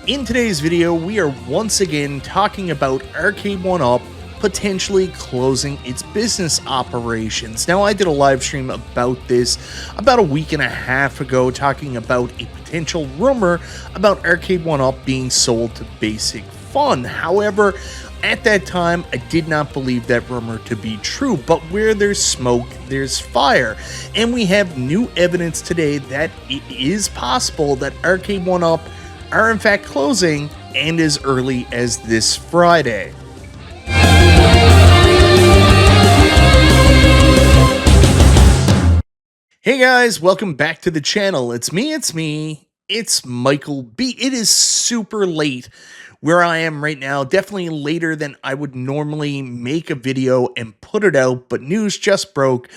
In today's video, we are once again talking about Arcade1Up potentially closing its business operations. Now, I did a live stream about this about a week and a half ago, talking about a potential rumor about Arcade1Up being sold to Basic Fun. However, at that time, I did not believe that rumor to be true, but where there's smoke, there's fire. And we have new evidence today that it is possible that Arcade1Up are in fact closing, and as early as this Friday. Hey guys, welcome back to the channel. It's Michael B. It is super late where I am right now, definitely later than I would normally make a video and put it out, but news just broke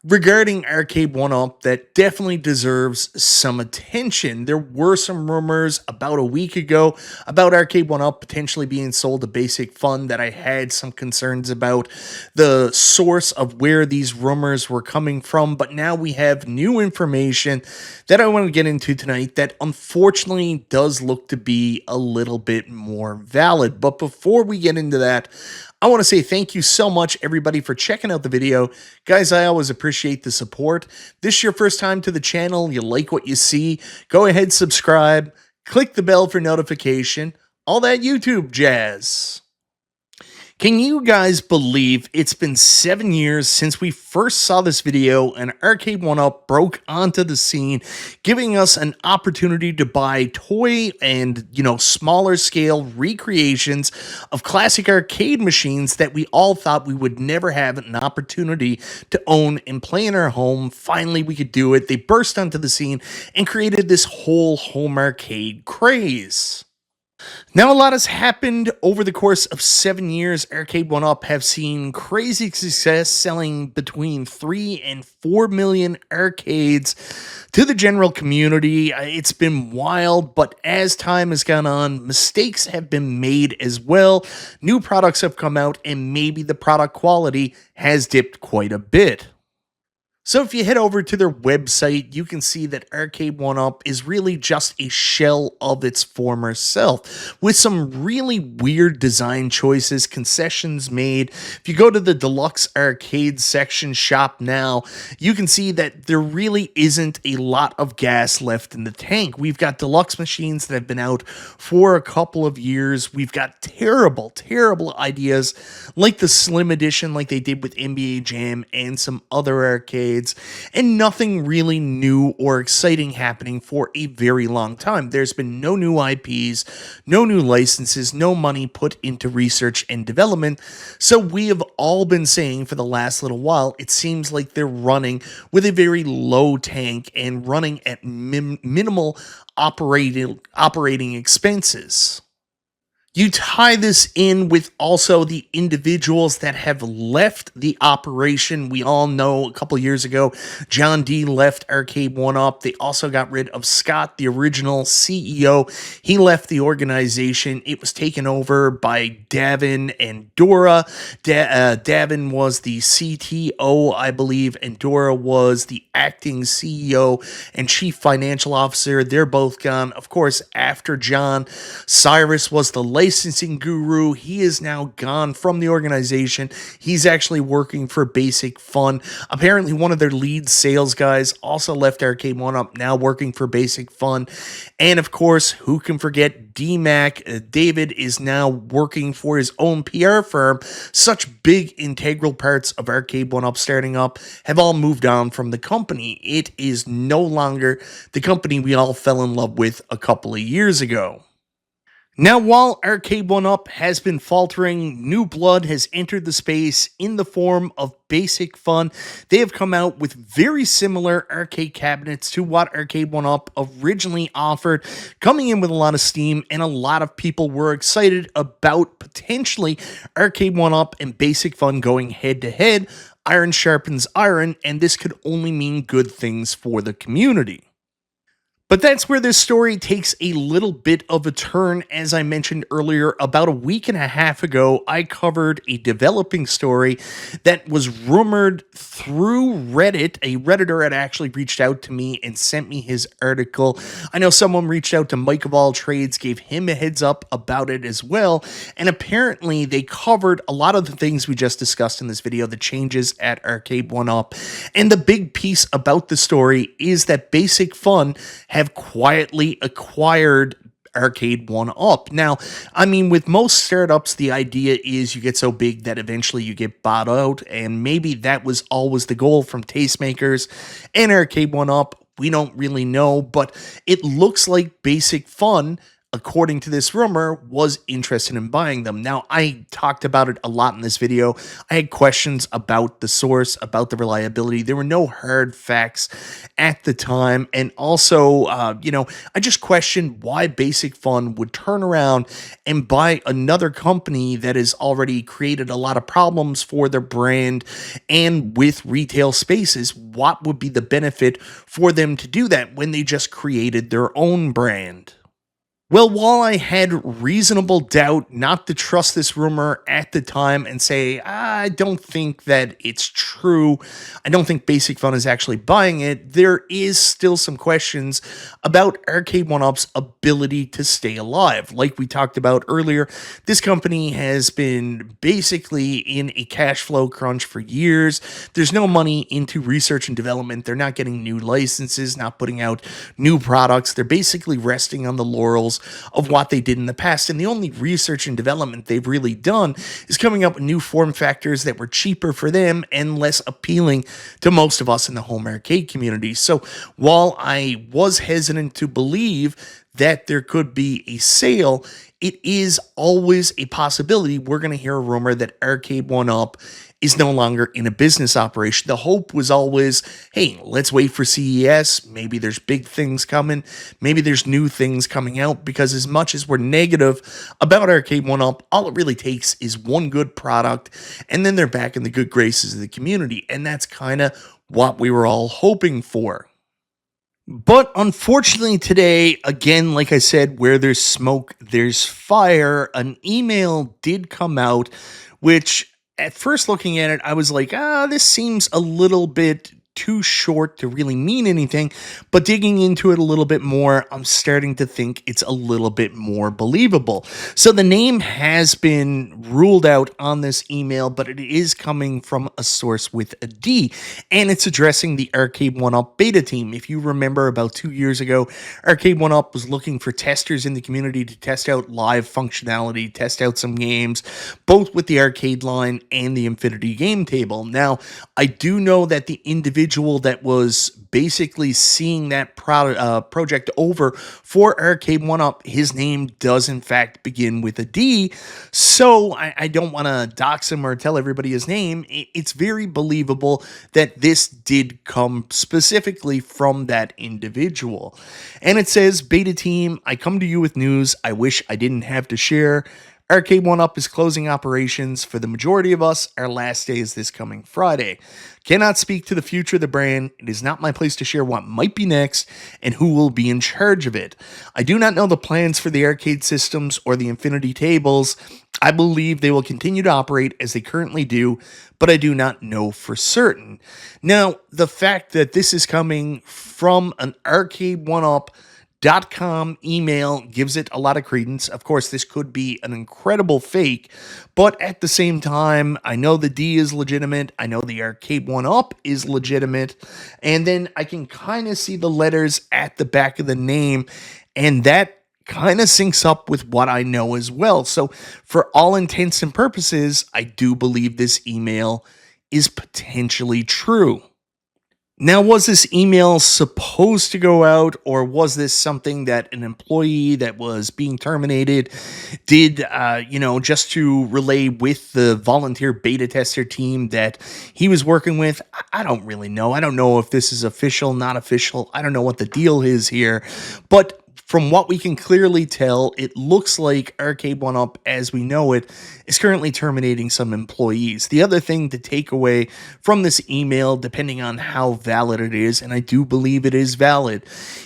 regarding Arcade1Up that definitely deserves some attention. There were some rumors about a week ago about Arcade1Up potentially being sold to Basic Fun that I had some concerns about the source of where these rumors were coming from, but now we have new information that I want to get into tonight that unfortunately does look to be a little bit more valid. But before we get into that, I want to say thank you so much, everybody, for checking out the video. Guys, I always appreciate the support. This is your first time to the channel, you like what you see, go ahead, subscribe, click the bell for notification, all that YouTube jazz. Can you guys believe it's been 7 years since we first saw this video and Arcade1Up broke onto the scene, giving us an opportunity to buy toy and, smaller scale recreations of classic arcade machines that we all thought we would never have an opportunity to own and play in our home. Finally, we could do it. They burst onto the scene and created this whole home arcade craze. Now, a lot has happened over the course of 7 years. Arcade1Up have seen crazy success, selling between 3 and 4 million arcades to the general community. It's been wild, but as time has gone on, mistakes have been made as well. New products have come out, and maybe the product quality has dipped quite a bit. So if you head over to their website, you can see that Arcade1Up is really just a shell of its former self, with some really weird design choices, concessions made. If you go to the deluxe arcade section shop now, you can see that there really isn't a lot of gas left in the tank. We've got deluxe machines that have been out for a couple of years. We've got terrible ideas like the Slim Edition, like they did with NBA Jam and some other arcades. And nothing really new or exciting happening for a very long time. There's been no new IPs, no new licenses, no money put into research and development. So we have all been saying for the last little while, it seems like they're running with a very low tank and running at minimal operating expenses. You tie this in with also the individuals that have left the operation. We all know a couple years ago, John D left Arcade1Up. They also got rid of Scott, the original CEO. He left the organization. It was taken over by Davin and Dora. Davin was the CTO, I believe, and Dora was the acting CEO and chief financial officer. They're both gone. Of course, after John, Cyrus was the licensing guru. He is now gone from the organization. He's actually working for Basic Fun. Apparently, one of their lead sales guys also left Arcade1Up, now working for Basic Fun. And of course, who can forget D-Mac? David is now working for his own PR firm. Such big integral parts of Arcade1Up starting up have all moved on from the company. It is no longer the company we all fell in love with a couple of years ago. Now, while Arcade1Up has been faltering, new blood has entered the space in the form of Basic Fun. They have come out with very similar arcade cabinets to what Arcade1Up originally offered, coming in with a lot of steam, and a lot of people were excited about potentially Arcade1Up and Basic Fun going head-to-head. Iron sharpens iron, and this could only mean good things for the community. But that's where this story takes a little bit of a turn. As I mentioned earlier, about a week and a half ago, I covered a developing story that was rumored through Reddit. A Redditor had actually reached out to me and sent me his article. I know someone reached out to Mike of All Trades, gave him a heads up about it as well. And apparently they covered a lot of the things we just discussed in this video, the changes at Arcade1Up. And the big piece about the story is that Basic Fun have quietly acquired Arcade1Up. Now, I mean, with most startups, the idea is you get so big that eventually you get bought out, and maybe that was always the goal from Tastemakers and Arcade1Up. We don't really know, but it looks like Basic Fun, according to this rumor, was interested in buying them. Now, I talked about it a lot in this video. I had questions about the source, about the reliability. There were no hard facts at the time. And also, I just questioned why Basic Fun would turn around and buy another company that has already created a lot of problems for their brand and with retail spaces. What would be the benefit for them to do that when they just created their own brand? Well, while I had reasonable doubt not to trust this rumor at the time and say, I don't think that it's true, I don't think Basic Fun is actually buying it, there is still some questions about Arcade1Up's ability to stay alive. Like we talked about earlier, this company has been basically in a cash flow crunch for years. There's no money into research and development. They're not getting new licenses, not putting out new products. They're basically resting on the laurels of what they did in the past, and the only research and development they've really done is coming up with new form factors that were cheaper for them and less appealing to most of us in the home arcade community. So while I was hesitant to believe that there could be a sale, it is always a possibility we're going to hear a rumor that Arcade1Up is no longer in a business operation. The hope was always, hey, let's wait for CES. Maybe there's big things coming. Maybe there's new things coming out, because as much as we're negative about Arcade1Up, all it really takes is one good product, and then they're back in the good graces of the community. And that's kind of what we were all hoping for. But unfortunately today, again, like I said, where there's smoke, there's fire. An email did come out, which at first looking at it, I was like, this seems a little bit too short to really mean anything. But digging into it a little bit more, I'm starting to think it's a little bit more believable. So the name has been ruled out on this email, but it is coming from a source with a D, and it's addressing the Arcade1Up beta team. If you remember, about 2 years ago, Arcade1Up was looking for testers in the community to test out live functionality, test out some games, both with the arcade line and the Infinity game table. Now, I do know that the individual that was basically seeing that project over for Arcade1Up, his name does in fact begin with a D, so I don't want to dox him or tell everybody his name. It's very believable that this did come specifically from that individual. And it says, beta team, I come to you with news I wish I didn't have to share. Arcade1Up is closing operations. For the majority of us, our last day is this coming Friday. Cannot speak to the future of the brand. It is not my place to share what might be next and who will be in charge of it. I do not know the plans for the arcade systems or the Infinity tables. I believe they will continue to operate as they currently do, but I do not know for certain. Now, the fact that this is coming from an Arcade1Up.com email gives it a lot of credence. Of course, this could be an incredible fake, but at the same time, I know the D is legitimate. I know the Arcade1Up is legitimate. And then I can kind of see the letters at the back of the name, and that kind of syncs up with what I know as well. So for all intents and purposes, I do believe this email is potentially true. Now, was this email supposed to go out, or was this something that an employee that was being terminated did, just to relay with the volunteer beta tester team that he was working with? I don't really know. I don't know if this is official, not official. I don't know what the deal is here. But from what we can clearly tell, it looks like Arcade1Up, as we know it, is currently terminating some employees. The other thing to take away from this email, depending on how valid it is, and I do believe it is valid,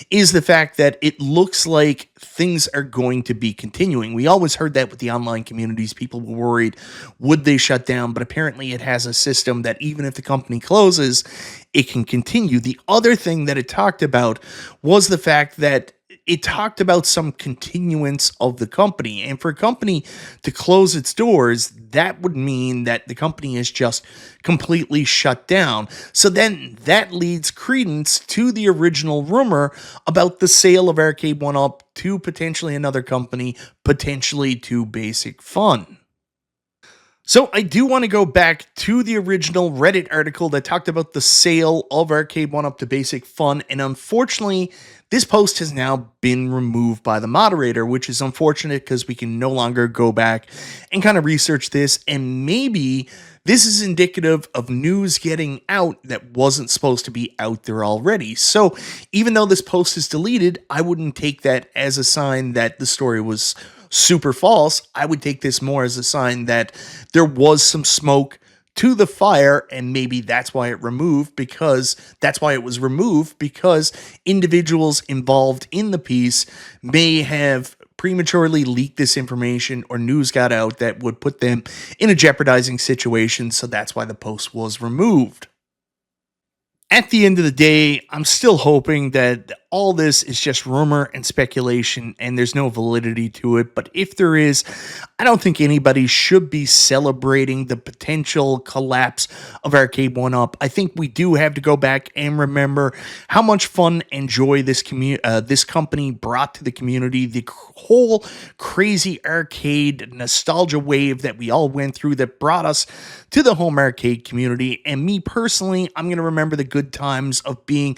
is the fact that it looks like things are going to be continuing. We always heard that with the online communities. People were worried, would they shut down? But apparently it has a system that even if the company closes, it can continue. The other thing that it talked about was the fact that it talked about some continuance of the company. And for a company to close its doors, that would mean that the company is just completely shut down. So then that leads credence to the original rumor about the sale of Arcade1Up to potentially another company, potentially to Basic Fun. So I do want to go back to the original Reddit article that talked about the sale of Arcade1Up to Basic Fun, and unfortunately, this post has now been removed by the moderator, which is unfortunate because we can no longer go back and kind of research this, and maybe this is indicative of news getting out that wasn't supposed to be out there already. So even though this post is deleted, I wouldn't take that as a sign that the story was super false. I would take this more as a sign that there was some smoke to the fire, and maybe that's why it was removed, because individuals involved in the piece may have prematurely leaked this information, or news got out that would put them in a jeopardizing situation, so that's why the post was removed. At the end of the day, I'm still hoping that all this is just rumor and speculation and there's no validity to it. But if there is, I don't think anybody should be celebrating the potential collapse of Arcade1Up. I think we do have to go back and remember how much fun and joy this company brought to the community. The whole crazy arcade nostalgia wave that we all went through that brought us to the home arcade community. And me personally, I'm going to remember the good times of being,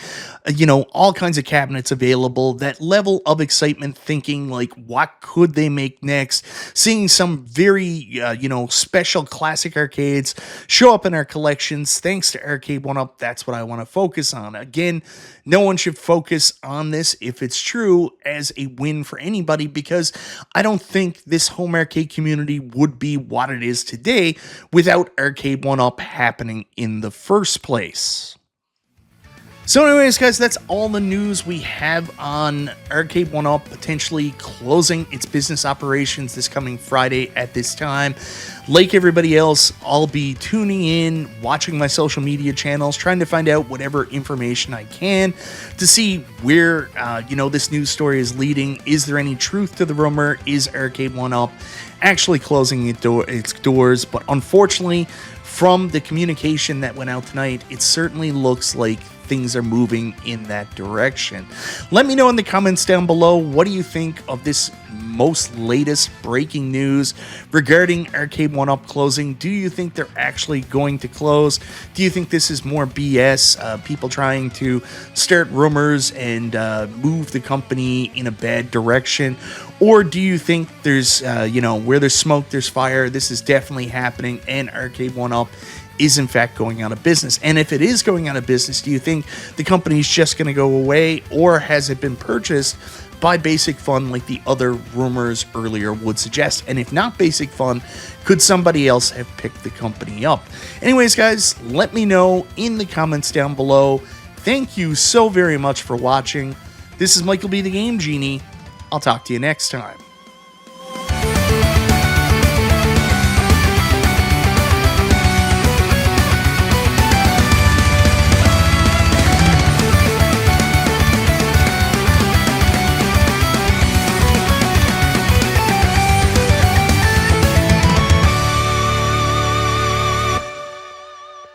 all kinds of cabinets available, that level of excitement, thinking like, what could they make next? Seeing some very, special classic arcades show up in our collections. Thanks to Arcade1Up, that's what I want to focus on. Again, no one should focus on this, if it's true, as a win for anybody, because I don't think this home arcade community would be what it is today without Arcade1Up happening in the first place. So anyways, guys, that's all the news we have on Arcade1Up potentially closing its business operations this coming Friday at this time. Like everybody else, I'll be tuning in, watching my social media channels, trying to find out whatever information I can to see where, this news story is leading. Is there any truth to the rumor? Is Arcade1Up actually closing its doors? But unfortunately, from the communication that went out tonight, it certainly looks like things are moving in that direction. Let me know in the comments down below, what do you think of this most latest breaking news regarding Arcade1Up closing? Do you think they're actually going to close? Do you think this is more BS, people trying to start rumors and move the company in a bad direction? Or do you think there's, where there's smoke, there's fire? This is definitely happening, and Arcade1Up is in fact going out of business. And if it is going out of business, do you think the company's just going to go away, or has it been purchased by Basic Fun like the other rumors earlier would suggest? And if not Basic Fun, could somebody else have picked the company up? Anyways, guys, let me know in the comments down below. Thank you so very much for watching. This is Michael B. the Game Genie. I'll talk to you next time.